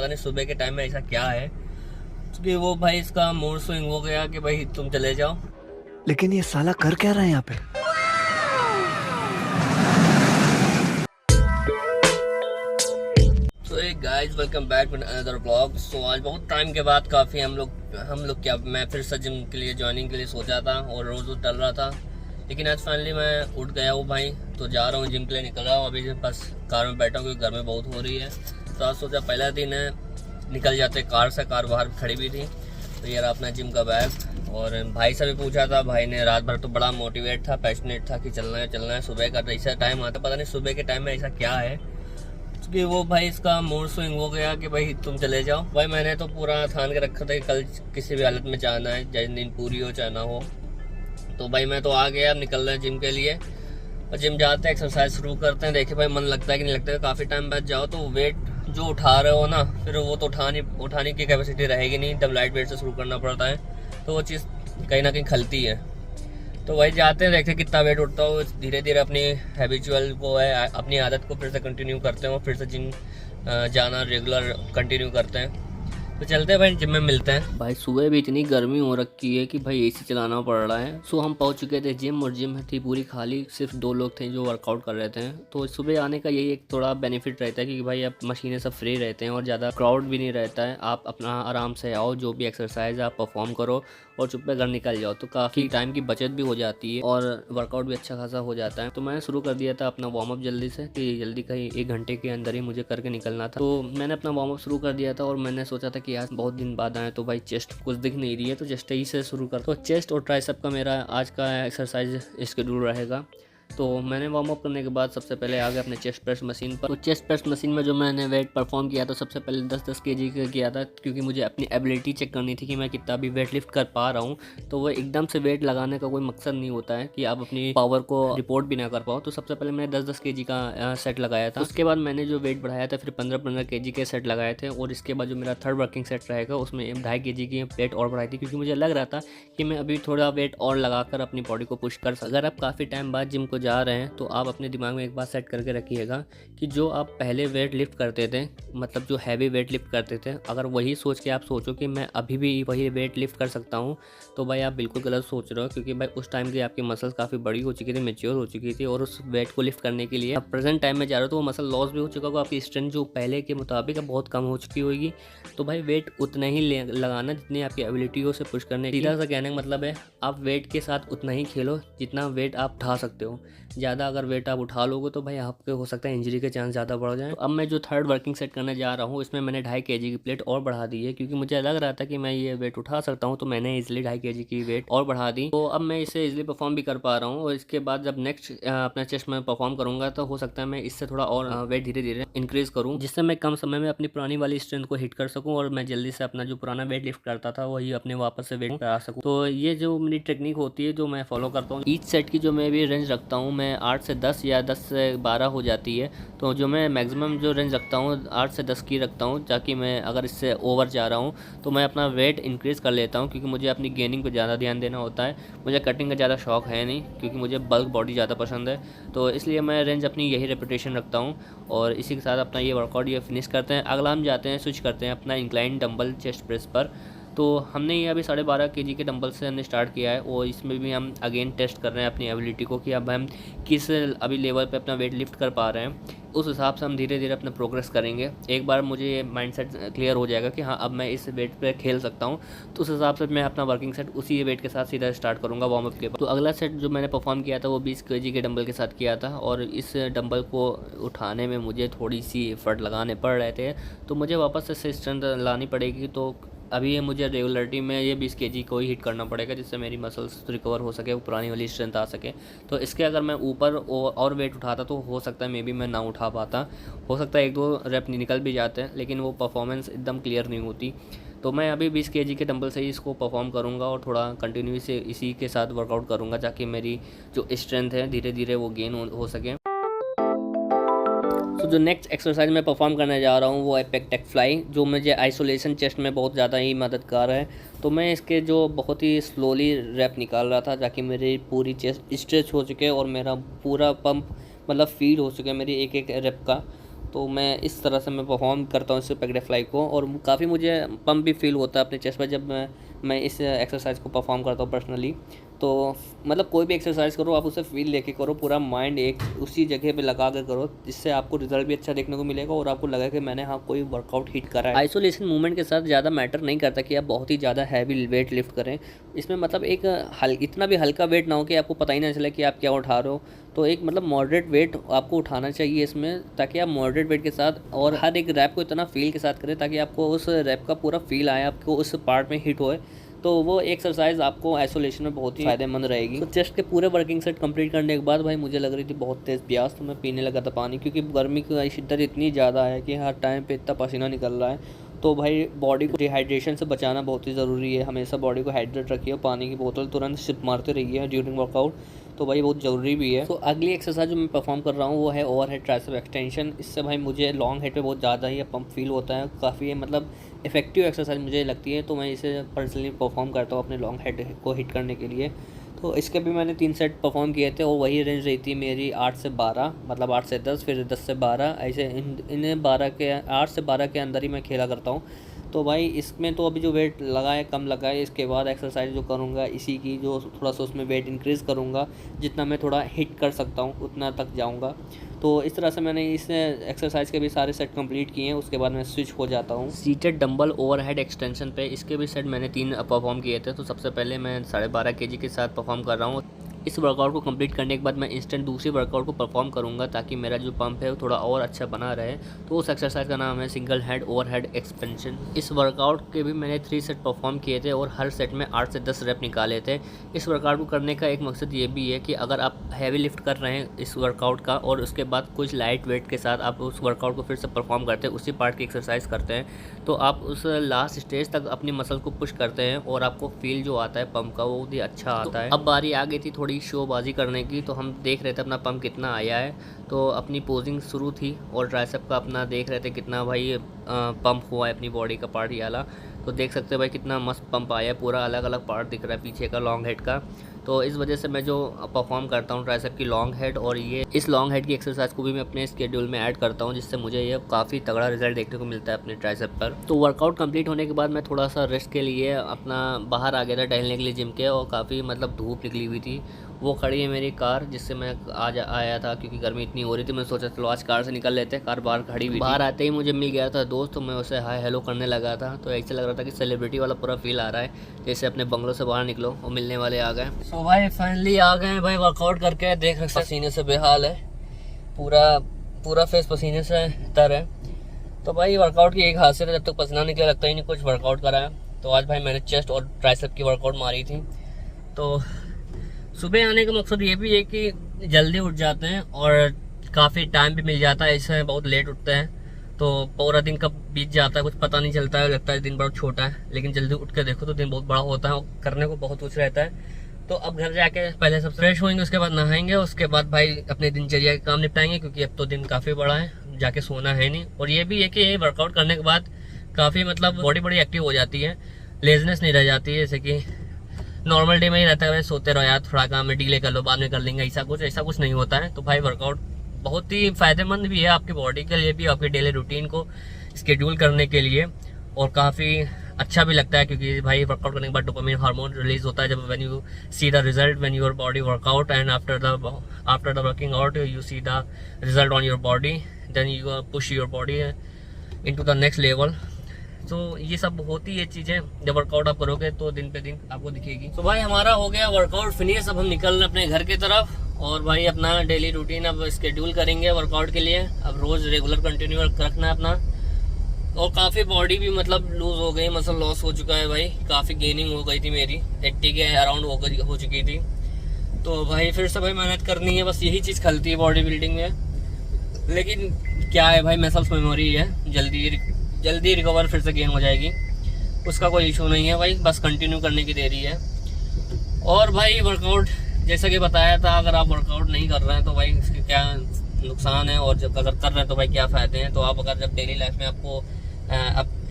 पता नहीं सुबह के टाइम में ऐसा क्या है, क्योंकि वो भाई इसका मूड स्विंग हो गया कि भाई तुम चले जाओ। लेकिन ये साला कर क्या रहा है यहाँ पे। तो एक guys, welcome back to another blog. So आज बहुत टाइम के बाद काफ़ी हम लोग क्या, मैं फिर से जिम के लिए ज्वाइनिंग के लिए सोचा था और रोज़ टल रहा था, लेकिन आज फाइनली मैं उठ गया हूँ भाई। तो जा रहा हूँ जिम के लिए, निकल रहा हूँ। अभी बस कार में बैठा हूँ क्योंकि गर्मी बहुत हो रही है। तो आज सोचा पहला दिन है, निकल जाते कार से। कार बाहर खड़ी भी थी। तो ये रहा अपना जिम का बैग। और भाई से भी पूछा था, भाई ने रात भर तो बड़ा मोटिवेट था, पैशनेट था कि चलना है सुबह का ऐसा टाइम आता, पता नहीं सुबह के टाइम में ऐसा क्या है, क्योंकि वो भाई इसका मूड स्विंग हो गया कि भाई तुम चले जाओ। भाई मैंने तो पूरा ठान के रखा था कि कल किसी भी हालत में जाना है, चाहे नींद पूरी हो चाहे ना हो। तो भाई मैं तो आ गया, अब निकल रहे हैं जिम के लिए। और जिम जाते हैं, एक्सरसाइज शुरू करते हैं। देखिए भाई मन लगता है कि नहीं लगता है। काफ़ी टाइम बाद जाओ तो वेट जो उठा रहे हो ना, फिर वो तो उठाने की कैपेसिटी रहेगी नहीं, तब लाइट वेट से शुरू करना पड़ता है। तो वो चीज़ कहीं ना कहीं खलती है। तो वही जाते हैं, देखते हैं कितना वेट उठता हो। धीरे धीरे अपनी हैबिचुअल को है, अपनी आदत को फिर से कंटिन्यू करते हैं, फिर से जिम जाना रेगुलर कंटिन्यू करते हैं। तो चलते हैं भाई, जिम में मिलते हैं। भाई सुबह भी इतनी गर्मी हो रखी है कि भाई एसी चलाना पड़ रहा है। सो हम पहुंच चुके थे जिम, और जिम थी पूरी खाली, सिर्फ 2 लोग थे जो वर्कआउट कर रहे थे। तो सुबह आने का यही एक थोड़ा बेनिफिट रहता है कि भाई अब मशीनें सब फ्री रहते हैं और ज़्यादा क्राउड भी नहीं रहता है। आप अपना आराम से आओ, जो भी एक्सरसाइज आप परफॉर्म करो और चुप पे घर निकल जाओ। तो काफ़ी टाइम की बचत भी हो जाती है और वर्कआउट भी अच्छा खासा हो जाता है। तो मैंने शुरू कर दिया था अपना वार्म अप जल्दी से, कि जल्दी कहीं 1 घंटे के अंदर ही मुझे करके निकलना था। तो मैंने अपना वार्म अप शुरू कर दिया था और मैंने सोचा था कि आज बहुत दिन बाद आए तो भाई चेस्ट कुछ दिख नहीं रही है, तो चेस्ट ही से शुरू कर। तो चेस्ट और ट्राइसेप का मेरा आज का एक्सरसाइज शेड्यूल रहेगा। तो मैंने वार्म अप करने के बाद सबसे पहले आ गया अपने चेस्ट प्रेस मशीन पर। तो चेस्ट प्रेस मशीन में जो मैंने वेट परफॉर्म किया, तो सबसे पहले 10-10 केजी का किया था, क्योंकि मुझे अपनी एबिलिटी चेक करनी थी कि मैं कितना भी वेट लिफ्ट कर पा रहा हूँ। तो वो एकदम से वेट लगाने का कोई मकसद नहीं होता है कि आप अपनी पावर को रिपोर्ट भी ना कर पाओ। तो सबसे पहले मैंने 10-10 केजी का सेट लगाया था। उसके बाद मैंने जो वेट बढ़ाया था, फिर 15-15 केजी के सेट लगाए थे। और इसके बाद जो मेरा थर्ड वर्किंग सेट रहेगा, उसमें 2.5 केजी की वेट और बढ़ाई थी, क्योंकि मुझे लग रहा था कि मैं अभी थोड़ा वेट और लगाकर अपनी बॉडी को पुश कर सकता। अगर आप काफ़ी टाइम बाद जिम को जा रहे हैं तो आप अपने दिमाग में एक बात सेट करके रखिएगा कि जो आप पहले वेट लिफ्ट करते थे, मतलब जो हैवी वेट लिफ्ट करते थे, अगर वही सोच के आप सोचो कि मैं अभी भी वही वेट लिफ्ट कर सकता हूँ, तो भाई आप बिल्कुल गलत सोच रहे हो। क्योंकि भाई उस टाइम की आपकी मसल्स काफ़ी बड़ी हो चुकी थी, मैच्योर हो चुकी थी, और उस वेट को लिफ्ट करने के लिए आप प्रेजेंट टाइम में जा रहे हो तो वो मसल लॉस भी हो चुका होगा। आपकी स्ट्रेंथ जो पहले के मुताबिक बहुत कम हो चुकी होगी। तो भाई वेट उतना ही लगाना जितनी आपकी एबिलिटी से पुश करने। सीधा सा कहने का मतलब है, आप वेट के साथ उतना ही खेलो जितना वेट आप उठा सकते हो। ज़्यादा अगर वेट आप उठा लोगे तो भाई आपके हो सकता है इंजरी के चांस ज़्यादा बढ़ जाए। तो अब मैं जो थर्ड वर्किंग सेट करने जा रहा हूँ, इसमें मैंने 2.5 केजी की प्लेट और बढ़ा दी है, क्योंकि मुझे लग रहा था कि मैं ये वेट उठा सकता हूँ। तो मैंने इजिली 2.5 केजी की वेट और बढ़ा दी। तो अब मैं इसे इजिली परफॉर्म भी कर पा रहा हूँ। और इसके बाद जब नेक्स्ट अपना चेस्ट में परफॉर्म करूँगा, तो हो सकता है मैं इससे थोड़ा और वेट धीरे धीरे इंक्रीज़ करूँ, जिससे मैं कम समय में अपनी पुरानी वाली स्ट्रेंथ को हिट कर सकूँ और मैं जल्दी से अपना जो पुराना वेट लिफ्ट करता था वही अपने वापस से वेट करा सकूँ। तो ये जो मेरी टेक्निक होती है जो मैं फॉलो करता हूँ, ईच सेट की जो मैं भी रेंज रखता हूँ, मैं 8 से 10 या 10 से 12 हो जाती है। तो जो मैं मैक्सिमम जो रेंज रखता हूँ 8 से 10 की रखता हूँ, ताकि मैं अगर इससे ओवर जा रहा हूँ तो मैं अपना वेट इंक्रीज़ कर लेता हूँ, क्योंकि मुझे अपनी गेनिंग पर ज़्यादा ध्यान देना होता है। मुझे कटिंग का ज़्यादा शौक है नहीं, क्योंकि मुझे बल्क बॉडी ज़्यादा पसंद है। तो इसलिए मैं रेंज अपनी यही रेपुटेशन रखता हूँ। और इसी के साथ अपना ये वर्कआउट ये फिनिश करते हैं। अगला हम जाते हैं, स्विच करते हैं अपना इंक्लाइन डंबल चेस्ट प्रेस पर। तो हमने ये अभी 12.5 केजी के डंबल से हमने स्टार्ट किया है, और इसमें भी हम अगेन टेस्ट कर रहे हैं अपनी एबिलिटी को कि अब हम किस अभी लेवल पे अपना वेट लिफ्ट कर पा रहे हैं। उस हिसाब से हम धीरे धीरे अपना प्रोग्रेस करेंगे। एक बार मुझे ये माइंडसेट क्लियर हो जाएगा कि हाँ अब मैं इस वेट पे खेल सकता हूँ, तो उस हिसाब से मैं अपना वर्किंग सेट उसी वेट के साथ सीधा स्टार्ट करूँगा वार्म अप के बाद। तो अगला सेट जो मैंने परफॉर्म किया था वो 20 केजी के डंबल के साथ किया था, और इस डंबल को उठाने में मुझे थोड़ी सी एफर्ट लगाने पड़ रहे थे। तो मुझे वापस से स्ट्रेंथ लानी पड़ेगी। तो अभी ये मुझे रेगुलरिटी में ये 20 केजी को ही हिट करना पड़ेगा, जिससे मेरी मसल्स रिकवर हो सके, वो पुरानी वाली स्ट्रेंथ आ सके। तो इसके अगर मैं ऊपर और वेट उठाता तो हो सकता है मे बी मैं ना उठा पाता, हो सकता है 1-2 रेप निकल भी जाते हैं, लेकिन वो परफॉर्मेंस एकदम क्लियर नहीं होती। तो मैं अभी 20 केजी के डंबल से ही इसको परफॉर्म करूँगा और थोड़ा कंटिन्यू से इसी के साथ वर्कआउट करूँगा, ताकि मेरी जो स्ट्रेंथ है धीरे धीरे वो गेन हो सके। तो जो नेक्स्ट एक्सरसाइज मैं परफॉर्म करने जा रहा हूँ वो है पेक टेक फ्लाई, जो मुझे आइसोलेशन चेस्ट में बहुत ज़्यादा ही मददगार है। तो मैं इसके जो बहुत ही स्लोली रैप निकाल रहा था, ताकि मेरी पूरी चेस्ट स्ट्रेच हो चुके और मेरा पूरा पंप मतलब फील हो चुके मेरी एक एक रैप का। तो मैं इस तरह से मैं परफॉर्म करता हूँ इस पैकेट फ्लाई को, और काफ़ी मुझे पम्प भी फील होता है अपने चेस्ट पर जब मैं इस एक्सरसाइज को परफॉर्म करता हूँ पर्सनली। तो मतलब कोई भी एक्सरसाइज करो आप उसे फील लेके करो, पूरा माइंड एक उसी जगह पे लगा कर करो, जिससे आपको रिजल्ट भी अच्छा देखने को मिलेगा और आपको लगा कि मैंने हाँ कोई वर्कआउट हिट करा है। आइसोलेशन मूवमेंट के साथ ज़्यादा मैटर नहीं करता कि आप बहुत ही ज़्यादा हैवी वेट लिफ्ट करें। इसमें मतलब एक इतना भी हल्का वेट ना हो कि आपको पता ही ना चले कि आप क्या उठा रहे हो। तो एक मतलब मॉडरेट वेट आपको उठाना चाहिए इसमें, ताकि आप मॉडरेट वेट के साथ और हर एक रैप को इतना फील के साथ करें ताकि आपको उस रैप का पूरा फील आए, आपको उस पार्ट में हिट होए। तो वो एक्सरसाइज आपको आइसोलेशन में बहुत ही फ़ायदेमंद रहेगी। तो चेस्ट के पूरे वर्किंग सेट कंप्लीट करने के बाद भाई मुझे लग रही थी बहुत तेज़ प्यास, तो मैं पीने लगा था पानी, क्योंकि गर्मी की शिद्दत इतनी ज़्यादा है कि हर टाइम पे इतना पसीना निकल रहा है। तो भाई बॉडी को डिहाइड्रेशन से बचाना बहुत ही ज़रूरी है। हमेशा बॉडी को हाइड्रेट रखिए, पानी की बोतल तुरंत सिप मारते रहिए ड्यूरिंग वर्कआउट, तो भाई बहुत ज़रूरी भी है। तो अगली एक्सरसाइज जो मैं परफॉर्म कर रहा हूँ वो है ओवर हेड ट्राइसेप एक्सटेंशन। इससे भाई मुझे लॉन्ग हेड पे बहुत ज़्यादा ही पंप फील होता है, काफ़ी मतलब इफेक्टिव एक्सरसाइज मुझे लगती है, तो मैं इसे पर्सनली परफॉर्म करता हूँ अपने लॉन्ग हेड को हिट करने के लिए। तो इसके भी मैंने 3 सेट परफॉर्म किए थे और वही रेंज रही थी मेरी 8 से 12, मतलब 8 से 10 फिर 10 से 12, ऐसे इन्हें 8 से 12 के अंदर ही मैं खेला करता हूँ। तो भाई इसमें तो अभी जो वेट लगा है कम लगा है, इसके बाद एक्सरसाइज जो करूँगा इसी की जो थोड़ा सा उसमें वेट इंक्रीज़ करूँगा, जितना मैं थोड़ा हिट कर सकता हूँ उतना तक जाऊँगा। तो इस तरह से मैंने इस एक्सरसाइज के भी सारे सेट कंप्लीट किए हैं। उसके बाद मैं स्विच हो जाता हूँ सीटेड डंबल ओवरहेड एक्सटेंशन पे। इसके भी सेट मैंने 3 परफॉर्म किए थे। तो सबसे पहले मैं 12.5 kg के साथ परफॉर्म कर रहा हूँ। इस वर्कआउट को कंप्लीट करने के बाद मैं इंस्टेंट दूसरी वर्कआउट को परफॉर्म करूँगा ताकि मेरा जो पंप है वो थोड़ा और अच्छा बना रहे। तो उस एक्सरसाइज का नाम है सिंगल हेड ओवरहेड एक्सपेंशन। इस वर्कआउट के भी मैंने 3 सेट परफॉर्म किए थे और हर सेट में 8 से 10 रेप निकाले थे। इस वर्कआउट को करने का एक मकसद ये भी है कि अगर आप हैवी लिफ्ट कर रहे हैं इस वर्कआउट का और उसके बाद कुछ लाइट वेट के साथ आप उस वर्कआउट को फिर से परफॉर्म करते हैं, उसी पार्ट की एक्सरसाइज करते हैं, तो आप उस लास्ट स्टेज तक अपनी मसल को पुश करते हैं और आपको फील जो आता है पंप का वो भी अच्छा आता है। अब बारी आ गई थी थोड़ी शोबाजी करने की, तो हम देख रहे थे अपना पंप कितना आया है। तो अपनी पोजिंग शुरू थी और ट्राइसेप का अपना देख रहे थे कितना भाई पंप हुआ है अपनी बॉडी का पार्ट ये वाला। तो देख सकते हैं भाई कितना मस्त पंप आया है, पूरा अलग अलग पार्ट दिख रहा है पीछे का लॉन्ग हेड का। तो इस वजह से मैं जो परफॉर्म करता हूँ ट्राइसेप की लॉन्ग हेड, और ये इस लॉन्ग हेड की एक्सरसाइज को भी मैं अपने स्केड्यूल में ऐड करता हूँ, जिससे मुझे ये काफ़ी तगड़ा रिजल्ट देखने को मिलता है अपने ट्राइसेप पर। तो वर्कआउट कंप्लीट होने के बाद मैं थोड़ा सा रेस्ट के लिए अपना बाहर आ गया था टहलने के लिए जिम के, और काफ़ी मतलब धूप निकली हुई थी। वो खड़ी है मेरी कार जिससे मैं आज आया था, क्योंकि गर्मी इतनी हो रही थी। मैं सोचा चलो आज कार से निकल लेते हैं। कार बाहर खड़ी हुई, बाहर आते ही मुझे मिल गया था दोस्त, तो मैं उसे हाय हेलो करने लगा था। तो ऐसे लग रहा था कि सेलिब्रिटी वाला पूरा फील आ रहा है, जैसे अपने बंगलों से बाहर निकलो और मिलने वाले आ गए। सो भाई फाइनली आ गए भाई वर्कआउट करके। देख रहे पसीने से बेहाल है, पूरा फेस पसीने से तर है। तो भाई वर्कआउट की एक हासियत है, जब तक पसीना निकले लगता ही नहीं कुछ वर्कआउट कराया। तो आज भाई मैंने चेस्ट और ट्राइसेप की वर्कआउट मारी थी। तो सुबह आने का मकसद ये भी है कि जल्दी उठ जाते हैं और काफ़ी टाइम भी मिल जाता है। इससे बहुत लेट उठते हैं तो पूरा दिन कब बीत जाता है कुछ पता नहीं चलता है, लगता है दिन बहुत छोटा है, लेकिन जल्दी उठ के देखो तो दिन बहुत बड़ा होता है और करने को बहुत कुछ रहता है। तो अब घर जाके पहले सब फ्रेश होंगे, उसके बाद नहाएंगे, उसके बाद भाई अपने दिनचर्या के काम निपटाएंगे, क्योंकि अब तो दिन काफ़ी बड़ा है, जाके सोना है नहीं। और ये भी है कि वर्कआउट करने के बाद काफ़ी मतलब बॉडी बड़ी एक्टिव हो जाती है, लेजनेस नहीं रह जाती है। जैसे कि नॉर्मल डे में ही रहता है सोते रहो यार थोड़ा काम में डिले कर लो बाद में कर लेंगे, ऐसा कुछ नहीं होता है। तो भाई वर्कआउट बहुत ही फायदेमंद भी है आपकी बॉडी के लिए भी, आपके डेली रूटीन को स्केड्यूल करने के लिए, और काफ़ी अच्छा भी लगता है, क्योंकि भाई वर्कआउट करने के बाद डोपामिन हार्मोन रिलीज होता है जब when you see the result when your body workout, and after the working out you see the result on your body, then you push your body into the next level. तो ये सब होती है चीज़ें, जब वर्कआउट आप करोगे तो दिन पे दिन आपको दिखेगी। तो भाई हमारा हो गया वर्कआउट फिनिश, अब हम निकल रहे अपने घर की तरफ, और भाई अपना डेली रूटीन अब स्केड्यूल करेंगे वर्कआउट के लिए। अब रोज़ रेगुलर कंटिन्यू रखना है अपना। और काफ़ी बॉडी भी मतलब लूज़ हो गई, मसल लॉस हो चुका है भाई, काफ़ी गेनिंग हो गई थी मेरी, 80 के अराउंड हो चुकी थी। तो भाई फिर से भाई मेहनत करनी है, बस यही चीज़ खलती है बॉडी बिल्डिंग में। लेकिन क्या है भाई, मसल्स मेमोरी है, जल्दी रिकवर फिर से गेन हो जाएगी, उसका कोई इशू नहीं है भाई, बस कंटिन्यू करने की देरी है। और भाई वर्कआउट जैसा कि बताया था, अगर आप वर्कआउट नहीं कर रहे हैं तो भाई इसके क्या नुकसान है, और जब अगर कर रहे हैं तो भाई क्या फ़ायदे हैं। तो आप अगर जब डेली लाइफ में आपको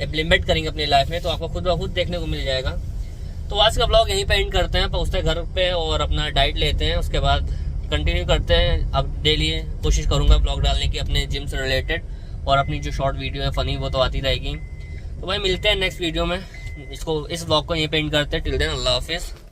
इम्प्लीमेंट करेंगे अपनी लाइफ में, तो आपको खुद ब खुद देखने को मिल जाएगा। तो आज का ब्लॉग यहीं पे एंड करते हैं, पहुँचते हैं घर पे और अपना डाइट लेते हैं, उसके बाद कंटिन्यू करते हैं। अब डेली कोशिश करूँगा ब्लॉग डालने की अपने जिम से रिलेटेड, और अपनी जो शॉर्ट वीडियो है फ़नी वो तो आती रहेगी। तो भाई मिलते हैं नेक्स्ट वीडियो में। इस व्लॉग को यहीं पे एंड करते हैं। टिल देन अल्लाह हाफिज़।